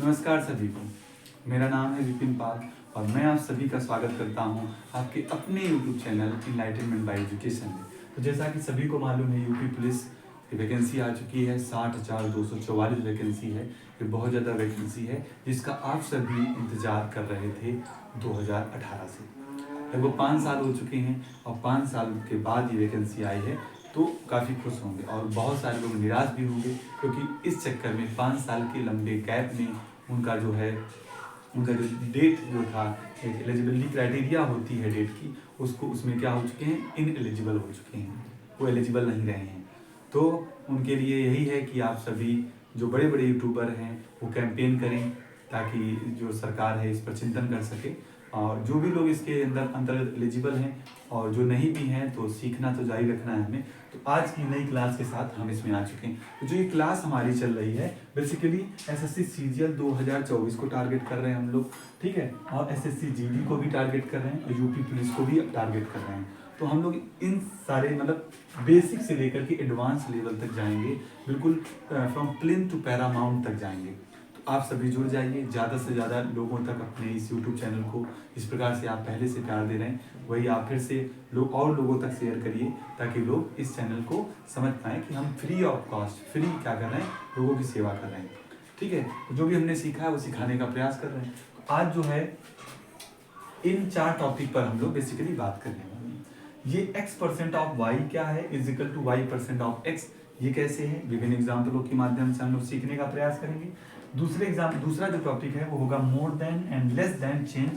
नमस्कार सभी को। मेरा नाम है विपिन पाल और मैं आप सभी का स्वागत करता हूं आपके अपने YouTube channel enlightenment bye education में। तो जैसा कि सभी को मालूम है, यूपी पुलिस की वैकेंसी आ चुकी है। 60,244 वैकेंसी है। ये बहुत ज़्यादा वैकेंसी है जिसका आप सभी इंतज़ार कर रहे थे 2018 से। लगभग 5 साल हो चुके हैं और 5 साल के बाद ये वैकेंसी आई है, तो काफ़ी खुश होंगे और बहुत सारे लोग निराश भी होंगे, क्योंकि इस चक्कर में 5 साल के लंबे गैप में उनका जो डेट जो था, एक एलिजिबिलिटी क्राइटेरिया होती है डेट की, उसमें क्या हो चुके हैं, इन एलिजिबल हो चुके हैं, वो एलिजिबल नहीं रहे हैं। तो उनके लिए यही है कि आप सभी जो बड़े बड़े यूट्यूबर हैं वो कैंपेन करें, ताकि जो सरकार है इस पर चिंतन कर सके। और जो भी लोग इसके अंतर्गत एलिजिबल हैं और जो नहीं भी हैं, तो सीखना तो जारी रखना है हमें। तो आज की नई क्लास के साथ हम इसमें आ चुके हैं। तो जो ये क्लास हमारी चल रही है, बेसिकली एसएससी सीजीएल 2024 को टारगेट कर रहे हैं हम लोग, ठीक है, और एसएससी जीडी को भी टारगेट कर रहे हैं और यूपी पुलिस को भी टारगेट कर रहे हैं। तो हम लोग इन सारे बेसिक से लेकर के एडवांस लेवल तक जाएंगे, बिल्कुल फ्रॉम प्लेन टू पैरामाउंट तक जाएंगे। आप सभी जुड़ जाइए, ज़्यादा से ज़्यादा लोगों तक अपने इस YouTube चैनल को, इस प्रकार से आप पहले से प्यार दे रहे हैं वही आप फिर से और लोगों तक शेयर करिए, ताकि लोग इस चैनल को समझ पाएँ कि हम फ्री ऑफ कॉस्ट क्या कर रहे हैं, लोगों की सेवा कर रहे हैं। ठीक है, जो भी हमने सीखा है वो सिखाने का प्रयास कर रहे हैं। तो आज जो है इन 4 टॉपिक पर हम लोग बेसिकली बात करने वाले हैं। ये x% ऑफ y क्या है is equal to y% of x, ये कैसे है, विभिन्न एग्जाम्पलों के माध्यम से हम लोग सीखने का प्रयास करेंगे। दूसरा जो टॉपिक है वो होगा more than and less than change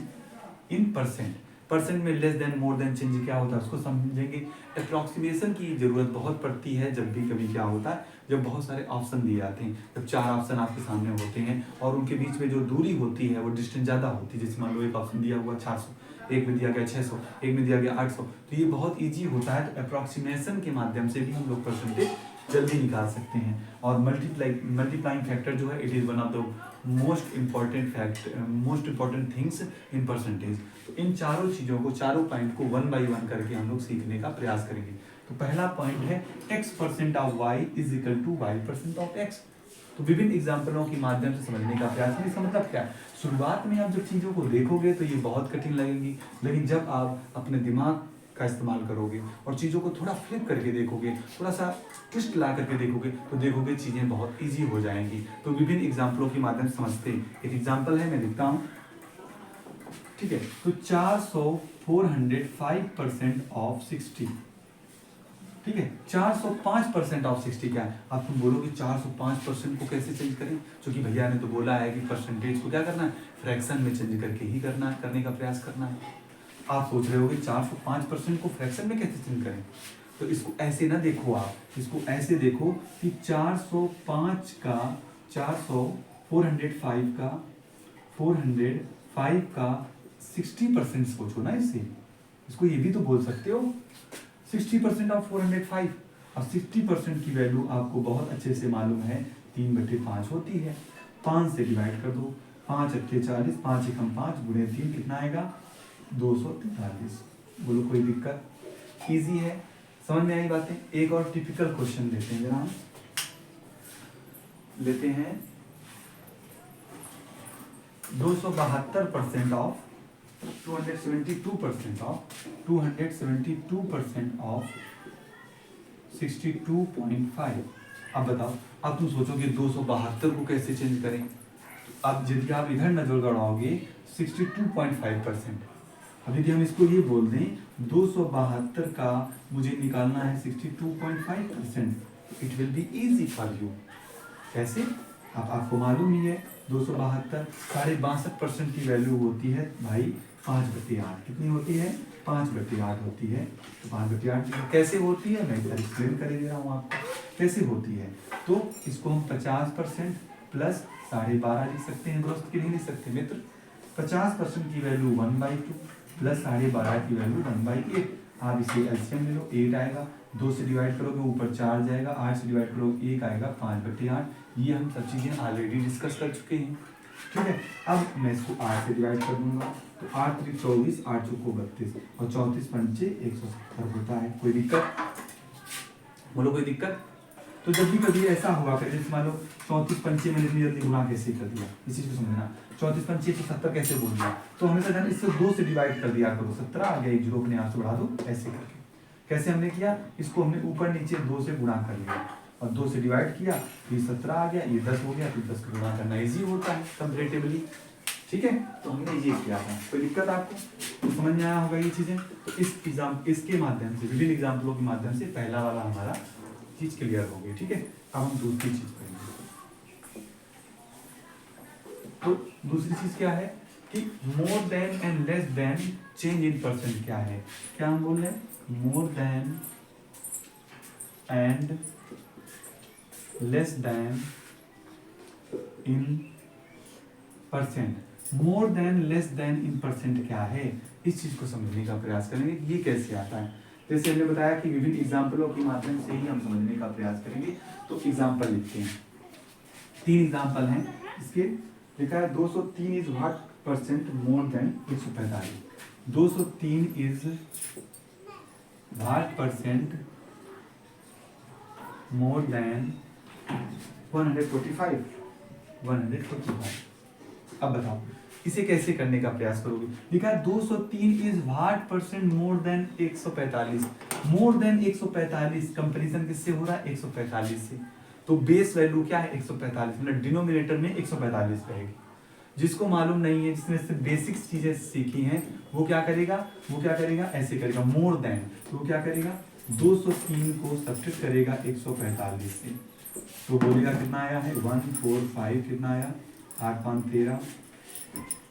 in percent में less than more than change क्या होता है उसको समझेंगे। अप्रॉक्सीमेशन की जरूरत बहुत पड़ती है जब भी कभी क्या होता है, जब बहुत सारे ऑप्शन दिए जाते हैं, जब 4 ऑप्शन आपके सामने होते हैं और उनके बीच में जो दूरी होती है वो डिस्टेंस ज़्यादा होती है। जैसे मान लो एक ऑप्शन दिया हुआ 400, एक में दिया गया 600, एक में दिया गया 800, तो ये बहुत ईजी होता है। तो अप्रॉक्सीमेशन के माध्यम से भी हम लोग परसेंटेज जल्दी निकाल सकते हैं। और मल्टीप्लाइंग फैक्टर जो है, it is one of the most important things in percentage. तो इन चारों चीज़ों को, चारों पॉइंट को 1 बाई 1 करके हम लोग सीखने का प्रयास करेंगे। तो पहला पॉइंट है x% of y is equal to y% of x। तो विभिन्न एग्जाम्पलों के माध्यम से समझने का प्रयास करें। इसका मतलब क्या है, शुरुआत में आप जब चीज़ों को देखोगे तो ये बहुत कठिन लगेंगी, लेकिन जब आप अपने दिमाग का इस्तेमाल करोगे और चीज़ों को थोड़ा फ्लिप करके देखोगे, थोड़ा सा ट्विस्ट ला करके देखोगे, तो देखोगे चीज़ें बहुत इजी हो जाएंगी। तो विभिन्न एग्जाम्पलों के माध्यम से समझते हैं। एक एग्जाम्पल है, मैं लिखता हूँ, ठीक है। तो 405% ऑफ 60, ठीक है। 405% ऑफ 60 क्या है। आप तुम बोलोगे 405% को कैसे चेंज करें, क्योंकि भैया ने तो बोला है कि परसेंटेज को क्या करना है, फ्रैक्शन में चेंज करके ही करने का प्रयास करना है। आप सोच रहे होगे 405% को फ्रैक्शन में कैसे चेंज करें। तो इसको ऐसे ना देखो, आप इसको ऐसे देखो कि 405 का 405 का 60% सोचो ना इससे। इसको ये भी तो बोल सकते हो 60% ऑफ 405। अब 60% की वैल्यू आपको बहुत अच्छे से मालूम है, 3/5 होती है। 5 से डिवाइड कर दो, 5 अट्ठे 40, 5 एकम 5 गुणे 3 कितना आएगा, 243। बोलो कोई दिक्कत, इजी है, समझ में आई बातें। एक और टिपिकल क्वेश्चन लेते हैं, जरा लेते हैं 272% ऑफ 272% ऑफ 62.5। अब बताओ, अब तुम सोचोगे 272 को कैसे चेंज करें। तो अब यदि आप इधर नजर गड़ाओगे 62.5%, अब यदि हम इसको ये बोल दें 272 का मुझे निकालना है 62.5%, it will be easy for you. कैसे, अब आपको मालूम ही है 272 62% की वैल्यू होती है भाई 5/8। कितनी होती है, 5/8 होती है। तो 5/8 कैसे होती है, मैं इधर एक्सप्लेन कर दे रहा हूँ आपको कैसे होती है। तो इसको हम 50% प्लस 12.5 लिख सकते हैं दोस्त, के लिए लिख सकते हैं मित्र। 50% की वैल्यू 1/2 प्लस 12.5 की वैल्यू 1/8। आप इसे एलसीएम ले लो, 8 आएगा, 2 से डिवाइड करोगे ऊपर 4 जाएगा, 8 से डिवाइड करोगे 1 आएगा, 5/8। ये हम सब चीज़ें ऑलरेडी डिस्कस कर चुके हैं, ठीक है। अब मैं इसको 8 से डिवाइड कर दूंगा, तो 8 3 24, 8 चौको 32 और 34 पंचे 170 होता है। कोई दिक्कत, बोलो कोई दिक्कत। तो जब भी कभी ऐसा हुआ करे, जैसे मान लो 34 पंचे मैंने इतनी जल्दी गुणा कैसे कर दिया, इस चीज को समझना। 34 पंचे 170 कैसे बोल दिया, तो हमेशा जाना इससे 2 से डिवाइड कर दिया करो, 17 आ गया, एक जीरो अपने आप से बढ़ा दो, ऐसे करके। कैसे हमने किया, इसको हमने ऊपर नीचे 2 से गुणा कर लिया और 2 से डिवाइड किया, ये 17 आ गया, ये 10 हो गया, तो 10 को गुणा करना इजी होता है कंपैरेटिवली। ठीक है, तो हमने ये किया था। कोई दिक्कत आपको, तो समझ में आया होगा ये चीजें। तो इसके माध्यम से, विभिन्न एग्जाम्पलों के माध्यम से पहला वाला हमारा चीज क्लियर हो गई। ठीक है, अब हम दूसरी चीज करेंगे। तो दूसरी चीज क्या है कि मोर than and less than change in percent क्या है, क्या हम बोल रहे हैं, मोर than and less then in percent. More than less then in percent क्या है, इस चीज को समझने का प्रयास करेंगे कि ये कैसे आता है। जैसे हमने बताया कि विभिन्न एग्जाम्पलों के माध्यम से ही हम समझने का प्रयास करेंगे। तो एग्जाम्पल लिखते हैं, 3 एग्जाम्पल हैं इसके। लिखा है 203 is what percent more than 145। 203 is what percent more than 145। 145। अब बताओ इसे कैसे करने का प्रयास करोगे। लिखा है 203 is what percent more than 145। More than 145 comparison किससे हो रहा है, 145 से। तो बेस वैल्यू क्या है, 145, मतलब डिनोमिनेटर में 145 रहेगी। जिसको मालूम नहीं है, जिसने सिर्फ बेसिक्स चीजें सीखी हैं, वो क्या करेगा, ऐसे करेगा, मोर देन, तो वो क्या करेगा, 203 को सब्ट्रैक्ट करेगा 145 से, तो बोलेगा कितना आया है, 145, कितना आया, 8 5 13,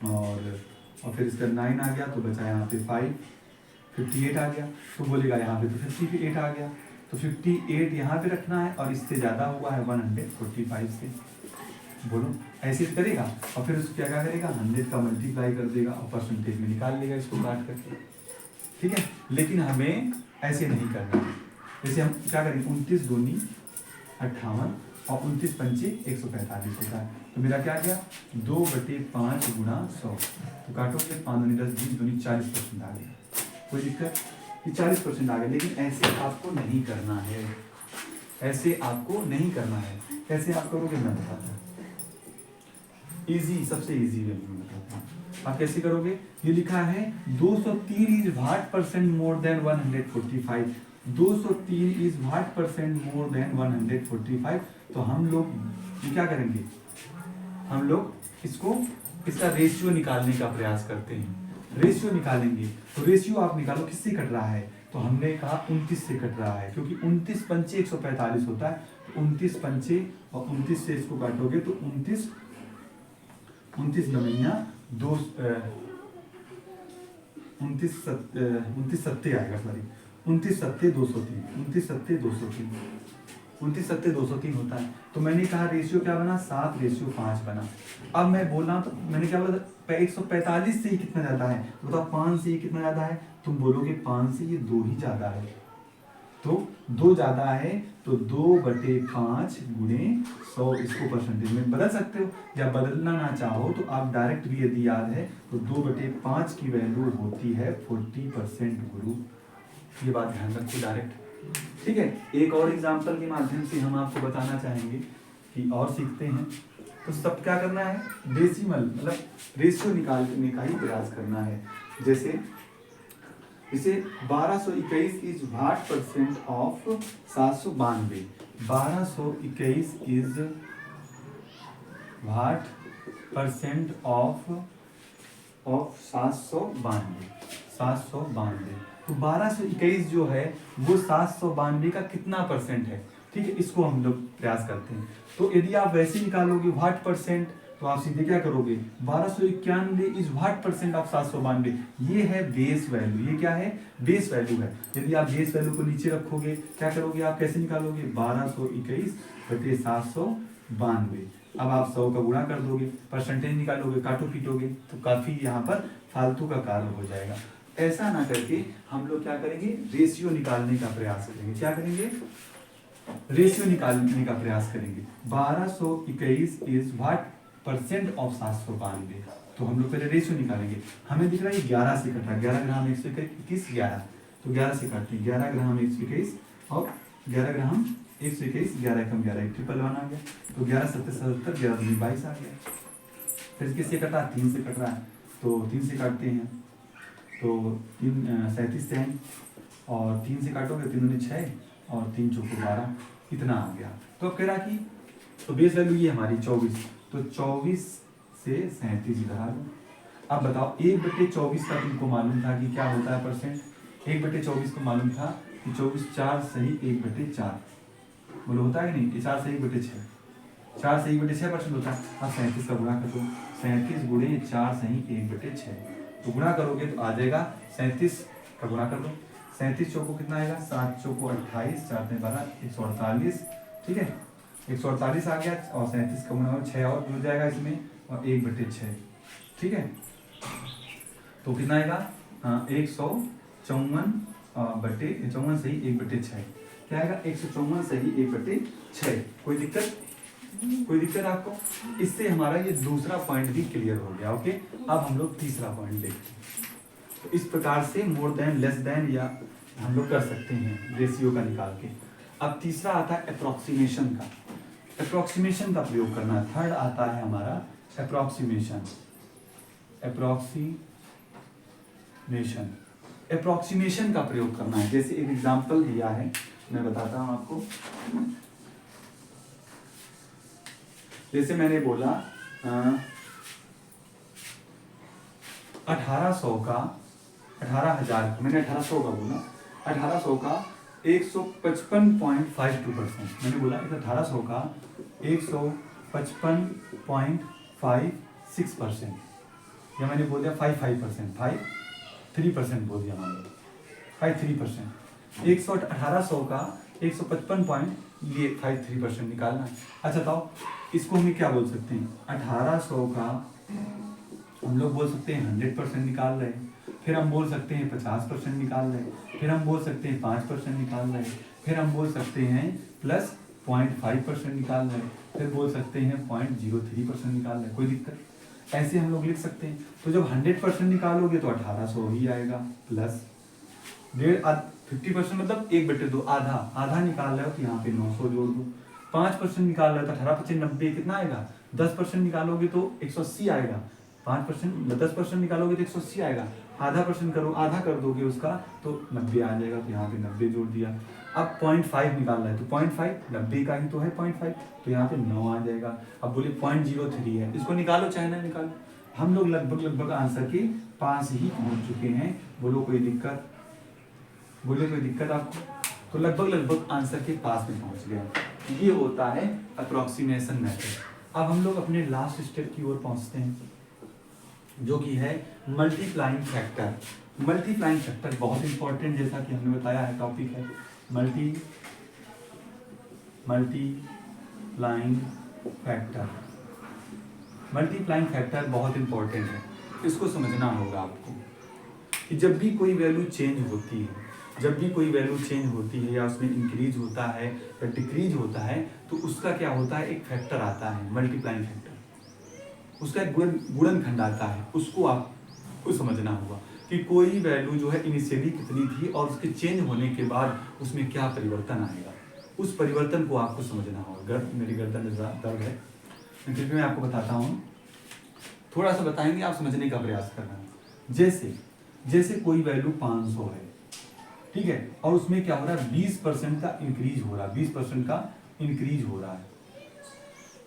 और फिर इसका 9 आ गया, तो बचा यहाँ पे 5, 58 आ गया, तो बोलेगा यहाँ पे तो 58 आ गया, तो 58 यहाँ पे रखना है, और इससे ज़्यादा हुआ है 145 से। बोलो ऐसे करेगा, और फिर उसको क्या करेगा, 100 का मल्टीप्लाई कर देगा और परसेंटेज में निकाल लेगा इसको काट करके। ठीक है, लेकिन हमें ऐसे नहीं करना है। जैसे हम क्या करेंगे, 29 दूनी 58 और 29 पंचे 145 होता है, तो मेरा क्या गया, 2/5 गुणा 100, तो काटोगे 5 दूनी 10, 20 दूनी 40% आ गया। कोई दिक्कत, ये 40% आ गया, लेकिन ऐसे आपको नहीं करना है, ऐसे आपको नहीं करना है। कैसे आप करोगे मैं बताता हूँ, इजी, सबसे इजी वे में बताता हूँ। आप कैसे करोगे, ये लिखा है 203 is what percent more than 145। 203 is what percent more than 145। तो हम लोग ये क्या करेंगे, हम लोग इसका रेशियो निकालने का प्रयास करते हैं। रेशियो निकालेंगे, तो रेशियो आप निकालो किससे कट रहा है, तो हमने कहा 29 से कट रहा है, क्योंकि 29 पंचे 145 होता है। 29 पंचे और 29 से इसको काटोगे तो 29 नवैया 29 सत्ते आएगा, सॉरी 29 सत्ते 203, 29 सत्ते 203, 29 सत्ते 203 होता है। तो मैंने कहा रेशियो क्या बना, 7:5 बना। अब मैं बोला, तो मैंने क्या बोला, 145 से ही कितना ज्यादा है, तो बताओ 5 से ही कितना ज्यादा है, तुम बोलोगे 5 से ये 2 ही ज्यादा है, तो 2 ज्यादा है, तो 2/5 गुणे 100, इसको परसेंटेज में बदल सकते हो, या बदलना ना चाहो तो आप डायरेक्ट भी यदि याद है तो 2/5 की वैल्यू होती है 40% गुरु, ये बात ध्यान रखो डायरेक्ट। ठीक है, एक और एग्जांपल के माध्यम से हम आपको बताना चाहेंगे कि और सीखते हैं। तो सब क्या करना है, डेसिमल मतलब रेशियो निकालने का ही प्रयास करना है। जैसे इसे 1221 is what percent of 792। 1221 is what percent of 792। 792, तो 1221 जो है वो 792 का कितना परसेंट है। ठीक है, इसको हम लोग प्रयास करते हैं। तो यदि आप वैसे निकालोगे व्हाट परसेंट, तो आप सीधे क्या करोगे, 1291 इज व्हाट परसेंट ऑफ 792, ये है बेस वैल्यू। ये क्या है, बेस वैल्यू है। यदि आप बेस वैल्यू को नीचे रखोगे, क्या करोगे, आप कैसे निकालोगे, 1221 बटे 792। अब आप 100 का गुणा कर दोगे, परसेंटेज निकालोगे, काटो पीटोगे, तो काफी यहाँ पर फालतू का कार्य हो जाएगा। ऐसा ना करके हम लोग क्या करेंगे, रेशियो निकालने का प्रयास करेंगे। क्या करेंगे, रेशियो निकालने का प्रयास करेंगे। 1221 इज व्हाट परसेंट ऑफ 792, तो हम लोग पहले रेशियो निकालेंगे। हमें दिख रहा है 11 से कटा, 11 ग्राम 121, 11, तो 11 से काटते हैं, 11 ग्राम 121 और 11 ग्राम 121, 11 एकम 11, 111 आ गया। तो 11 7 77, 11 दूनी 22 आ गया। फिर किससे कटा, 3 से कट रहा है, तो 3 से काटते हैं, तो 3 37 है, और 3 से काटोगे 3 दूनी 6 और 3 चौको 12, इतना आ गया। तो अब कह रहा कि तो बेस वैल्यू ये हमारी 24, तो 24 से 37 इधर आ लो। अब बताओ 1/24 का तुमको मालूम था कि क्या होता है परसेंट, 1/24 को मालूम था कि 24 4 सही 1/4 बोलो होता है कि नहीं, 4 सही 1/6, 4 सही 1/6% होता है। अब 37 का गुणा कर दो, 37 गुणे 4 सही 1/6, तो गुणा करोगे तो आ जाएगा 37 का गुणा कर दो, 37 चौको कितना आएगा, 7 चौको 28, 4 में 12, 148, ठीक है 148 आ गया। और 37 का गुणा 6 और जुड़ जाएगा इसमें, और 1/6, ठीक है। तो कितना आएगा, 154 बटे 54 सही 1/6, क्या आएगा 154 सही 1/6। कोई दिक्कत, कोई दिक्कत आपको? इससे हमारा ये दूसरा पॉइंट भी क्लियर हो गया। ओके, अब हम लोग तीसरा पॉइंट देखते हैं। तो इस प्रकार से मोर देन, लेस देन या हम लोग कर सकते हैं रेशियो का निकाल के। अब तीसरा आता है अप्रोक्सीमेशन का, अप्रोक्सीमेशन का प्रयोग करना। थर्ड आता है हमारा अप्रोक्सीमेशन, अप्रोक्सीमेशन, अप्रोक्सीमेशन का प्रयोग करना है। जैसे एक एग्जांपल दिया है, मैं बताता हूं आपको। जैसे मैंने बोला 1800 का 18,000, मैंने 1800 का बोला, 1800 का 155.52%, मैंने बोला 1800 का 155.56%, या मैंने बोल दिया 55%, 53% बोल दिया, मान लो 53%। 1800 का 155 पॉइंट, ये 53% निकालना है। अच्छा बताओ इसको हम क्या बोल सकते हैं, 1800 का हम लोग बोल सकते हैं 100% निकाल रहे हैं, फिर हम बोल सकते हैं 50% निकाल रहे हैं, फिर हम बोल सकते हैं 5% निकाल रहे हैं, फिर हम बोल सकते हैं प्लस 0.5% निकाल रहे हैं, फिर बोल सकते हैं 0.03% निकाल रहे हैं। कोई दिक्कत, ऐसे हम लोग लिख सकते हैं। तो जब 100% निकालोगे तो 1800 ही आएगा, प्लस 50% मतलब 1/2, आधा आधा निकाल रहे हो तो यहाँ पे 900 जोड़ दो। 5% निकाल रहे हो तो 18 × 90 कितना आएगा, 10% निकालोगे तो 180 आएगा, 5% 10% निकालोगे तो 180 आएगा, आधा परसेंट करो, आधा कर दोगे उसका तो 90 आ जाएगा, तो यहाँ पे 90 जोड़ दिया। अब 0.5 निकाल रहा है तो 0.5 90 का ही तो है 0.5, तो यहाँ पे 9 आ जाएगा। अब बोलिए 0.03 है, इसको निकालो चाहे ना निकालो, हम लोग लगभग आंसर के पास ही पहुंच चुके हैं। बोलो कोई दिक्कत, बोलिए कोई दिक्कत आपको? तो लगभग आंसर के पास में पहुंच गए। ये होता है अप्रोक्सीमेशन मेथड। अब हम लोग अपने लास्ट स्टेप की ओर पहुंचते हैं, जो कि है मल्टीप्लाइंग फैक्टर। मल्टीप्लाइंग फैक्टर बहुत इंपॉर्टेंट, जैसा कि हमने बताया है टॉपिक है मल्टीप्लाइंग फैक्टर। मल्टीप्लाइंग फैक्टर बहुत इंपॉर्टेंट है, इसको समझना होगा आपको कि जब भी कोई वैल्यू चेंज होती है, जब भी कोई वैल्यू चेंज होती है या उसमें इंक्रीज होता है या डिक्रीज होता है, तो उसका क्या होता है, एक फैक्टर आता है मल्टीप्लाइंग फैक्टर, उसका एक गुणनखंड आता है। उसको आपको समझना होगा कि कोई वैल्यू जो है इनिशियली कितनी थी और उसके चेंज होने के बाद उसमें क्या परिवर्तन आएगा, उस परिवर्तन को आपको समझना होगा। मेरी गर्दन में दर्द है, फिर मैं आपको बताता हूँ, थोड़ा सा बताएंगे, आप समझने का प्रयास करना। जैसे कोई वैल्यू 500 है, ठीक है, और उसमें क्या हो रहा है 20% का इंक्रीज हो रहा है, 20% का इंक्रीज हो रहा है।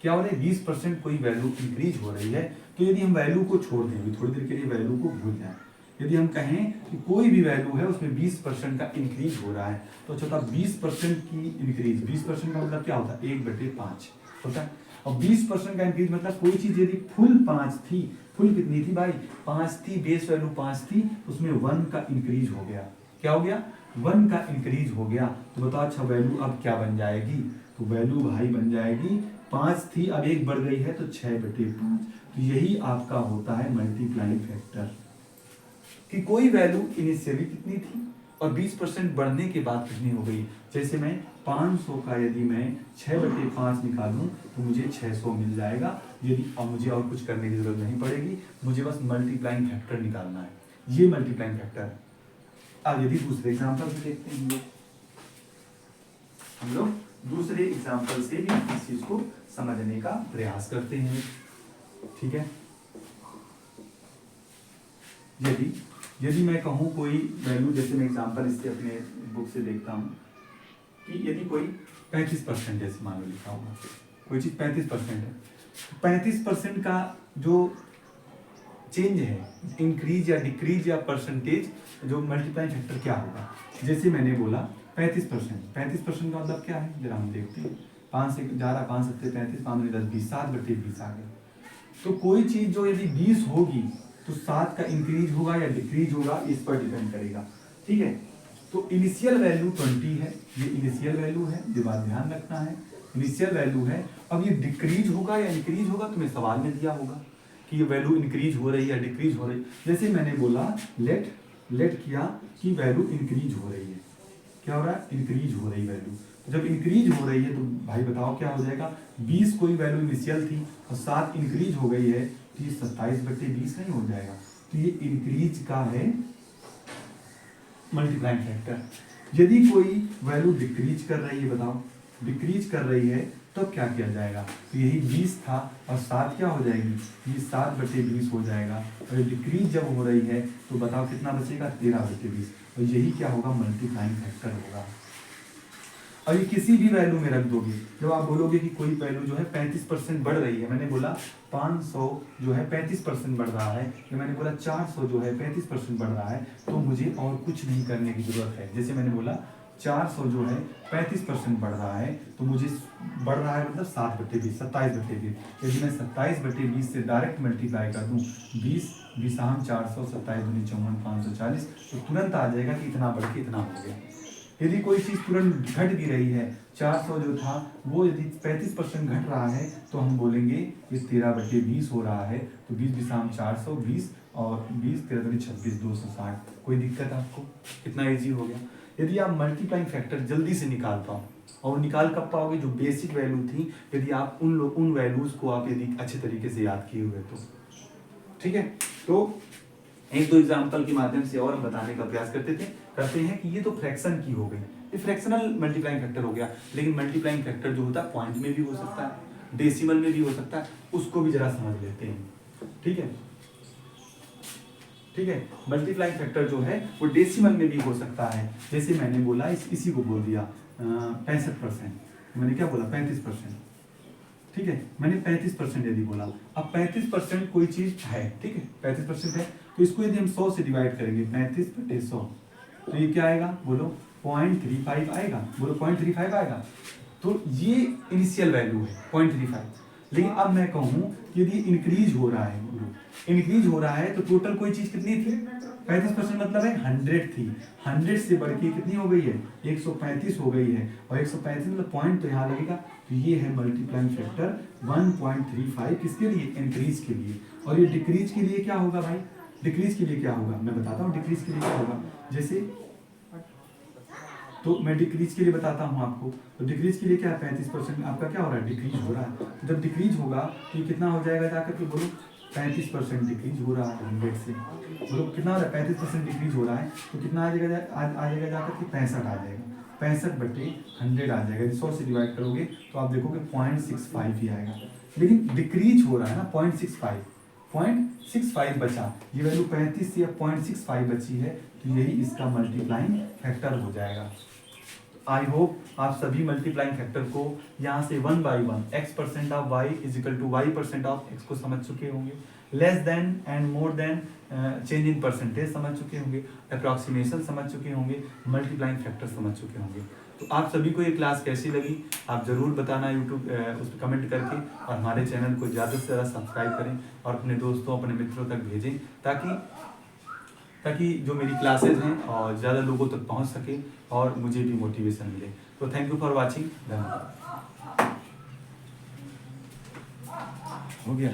क्या हो रहा है 20% कोई वैल्यू इंक्रीज हो रही है, तो यदि हम वैल्यू को छोड़ देंगे, थोड़ी देर के लिए वैल्यू को भूल जाए, यदि हम कहें कि कोई भी वैल्यू है उसमें 20% का इंक्रीज हो रहा है, तो अच्छा 20% की इंक्रीज, 20% का मतलब क्या होता है 1/5 होता है। और 20% का इंक्रीज मतलब कोई चीज यदि फुल 5 थी, फुल कितनी थी भाई 5 थी, बेस वैल्यू 5 थी, उसमें 1 का इंक्रीज हो गया। क्या हो गया 1 का इंक्रीज हो गया। तो बताओ अच्छा वैल्यू अब क्या बन जाएगी, तो वैल्यू भाई बन जाएगी 5 थी, अब 1 बढ़ गई है तो 6/5। तो यही आपका होता है मल्टीप्लाइंग फैक्टर, कि कोई वैल्यू इनिशियली कितनी थी और 20% बढ़ने के बाद कितनी हो गई। जैसे मैं 500 का यदि मैं 6/5 निकालूं तो मुझे 600 मिल जाएगा। यदि अब मुझे और कुछ करने की जरूरत नहीं पड़ेगी, मुझे बस मल्टीप्लाइंग फैक्टर निकालना है, ये मल्टीप्लाइंग फैक्टर है। अब यदि दूसरे एग्जांपल में देखते हैं हम लोग दूसरे एग्जाम्पल से भी इस चीज को समझने का प्रयास करते हैं। ठीक है, यदि मैं कहूँ कोई वैल्यू, जैसे मैं एग्जाम्पल इससे अपने बुक से देखता हूँ कि यदि कोई 35% जैसे मान लो लिखा होगा, कोई चीज 35% है, 35% का जो चेंज है, इंक्रीज या डिक्रीज या परसेंटेज, जो मल्टीप्लाइंग फैक्टर क्या होगा। जैसे मैंने बोला 35%, 35% का मतलब क्या है, जरा हम देखते हैं। 5 से जा रहा, 5 7 35, 5 9 10 20, 7/20 आ गया। तो कोई चीज जो यदि 20 होगी तो 7 का इंक्रीज होगा या डिक्रीज होगा, इस पर डिपेंड करेगा। ठीक है, तो इनिशियल वैल्यू 20 है, ये इनिशियल वैल्यू है, ये बात ध्यान रखना है, इनिशियल वैल्यू है। अब ये डिक्रीज होगा या इंक्रीज होगा, तुम्हें सवाल में दिया होगा कि ये वैल्यू इंक्रीज हो रही है या डिक्रीज हो रही है। जैसे मैंने बोला लेट किया कि वैल्यू इंक्रीज हो रही है, क्या हो रहा है, इंक्रीज हो रही वैल्यू। तो जब इंक्रीज हो रही है तो भाई बताओ क्या हो जाएगा, 20 कोई वैल्यू इनिशियल थी और 7 इंक्रीज हो गई है, तो ये 27/20 नहीं हो जाएगा। तो ये इंक्रीज का है मल्टीप्लाइंग फैक्टर। यदि कोई वैल्यू डिक्रीज कर रही है, बताओ डिक्रीज कर रही है, तो क्या किया जाएगा, तो यही 20 था और 7 क्या हो जाएगी, ये 7/20 हो जाएगा। और डिक्रीज जब हो रही है तो बताओ कितना बचेगा, 13/20, और यही क्या होगा, मल्टीप्लाइंग फैक्टर होगा। और ये किसी भी वैल्यू में रख दोगे, जब आप बोलोगे कि कोई वैल्यू जो है 35% बढ़ रही है, मैंने बोला 500 जो है 35% बढ़ रहा है, या मैंने बोला 400 जो है 35% बढ़ रहा है, तो मुझे और कुछ नहीं करने की जरूरत है। जैसे मैंने बोला 400 जो है 35% बढ़ रहा है, तो मुझे बढ़ रहा है मतलब 7/20, 27/20। यदि मैं 27/20 से डायरेक्ट मल्टीप्लाई कर दूं, 20 20 400, 27 दूनी 54, 540, तो तुरंत आ जाएगा कि इतना बढ़ के इतना हो गया। यदि कोई चीज़ तुरंत घट भी रही है, 400 जो था वो यदि 35% घट रहा है, तो हम बोलेंगे ये 13/20 हो रहा है। तो 20 20 400, 20 और 20 13 दूनी 26, 260। कोई दिक्कत आपको, कितना ईजी हो गया। यदि आप मल्टीप्लाइंग फैक्टर जल्दी से निकाल पाओ, और निकाल कब पाओगे, जो बेसिक वैल्यू थी, यदि आप उन वैल्यूज को आप यदि अच्छे तरीके से याद किए हुए तो। ठीक है, तो एक दो एग्जाम्पल के माध्यम से और हम बताने का प्रयास करते हैं कि ये तो फ्रैक्शन की हो गई, ये फ्रैक्शनल मल्टीप्लाइंग फैक्टर हो गया। लेकिन मल्टीप्लाइंग फैक्टर जो होता है पॉइंट में भी हो सकता है, डेसिमल में भी हो सकता है, उसको भी जरा समझ लेते हैं। ठीक है, ठीक है, मल्टीप्लाइंग फैक्टर जो है वो डेसिमल में भी हो सकता है। जैसे मैंने बोला इसी को बोल दिया 65%, मैंने क्या बोला 35%। ठीक है, मैंने 35% यदि बोला, अब 35% कोई चीज है, ठीक है 35% है, तो इसको यदि हम 100 से डिवाइड करेंगे, 35/100, तो ये क्या आएगा, बोलो 0.35 आएगा, बोलो 0.35 आएगा। तो ये इनिशियल वैल्यू है 0.35। लेकिन अब मैं कहूँ कि यदि इंक्रीज हो रहा है, इंक्रीज हो रहा है, तो टोटल कोई चीज कितनी थी, 35% मतलब है 100 थी, 100 से बढ़ के कितनी हो गई है, 135 हो गई है, और 135 मतलब पॉइंट तो यहाँ लगेगा। तो ये है मल्टीप्लाइंग फैक्टर 1.35, किसके लिए, इंक्रीज के लिए। और ये डिक्रीज के लिए क्या होगा भाई, डिक्रीज के लिए क्या होगा, मैं बताता हूँ डिक्रीज के लिए क्या होगा। जैसे तो मैं डिक्रीज के लिए बताता हूँ आपको, तो डिक्रीज के लिए क्या है, 35% आपका क्या हो रहा है, डिक्रीज हो रहा है। तो जब डिक्रीज होगा तो ये कितना हो जाएगा, जाकर के बोलो 35% डिक्रीज हो रहा है 100 से, बोलो कितना हो रहा है, 35% डिक्रीज हो रहा है, तो कितना आ जाएगा, आ जाएगा जाकर के 65 आ जाएगा, 65/100 आ जाएगा। 100 से डिवाइड करोगे तो आप देखोगे 0.65 ही आएगा। लेकिन डिक्रीज हो रहा है ना, 0.65 बचा, ये वैल्यू 35 से 0.65 बची है, तो यही इसका मल्टीप्लाइंग फैक्टर हो जाएगा। आई होप आप सभी मल्टीप्लाइंग फैक्टर को यहाँ से 1 by 1 x% of y is equal to y% of x को समझ चुके होंगे, less than and more than change in percentage समझ चुके होंगे, अप्रॉक्सीमेशन समझ चुके होंगे, मल्टीप्लाइंग फैक्टर समझ चुके होंगे। तो आप सभी को ये क्लास कैसी लगी आप ज़रूर बताना यूट्यूब उस पर कमेंट करके, और हमारे चैनल को ज़्यादा से ज़्यादा सब्सक्राइब करें और अपने दोस्तों अपने मित्रों तक भेजें, ताकि जो मेरी क्लासेज हैं और ज़्यादा लोगों तक पहुंच सके और मुझे भी मोटिवेशन मिले। तो थैंक यू फॉर वाचिंग, धन्यवाद। हो गया।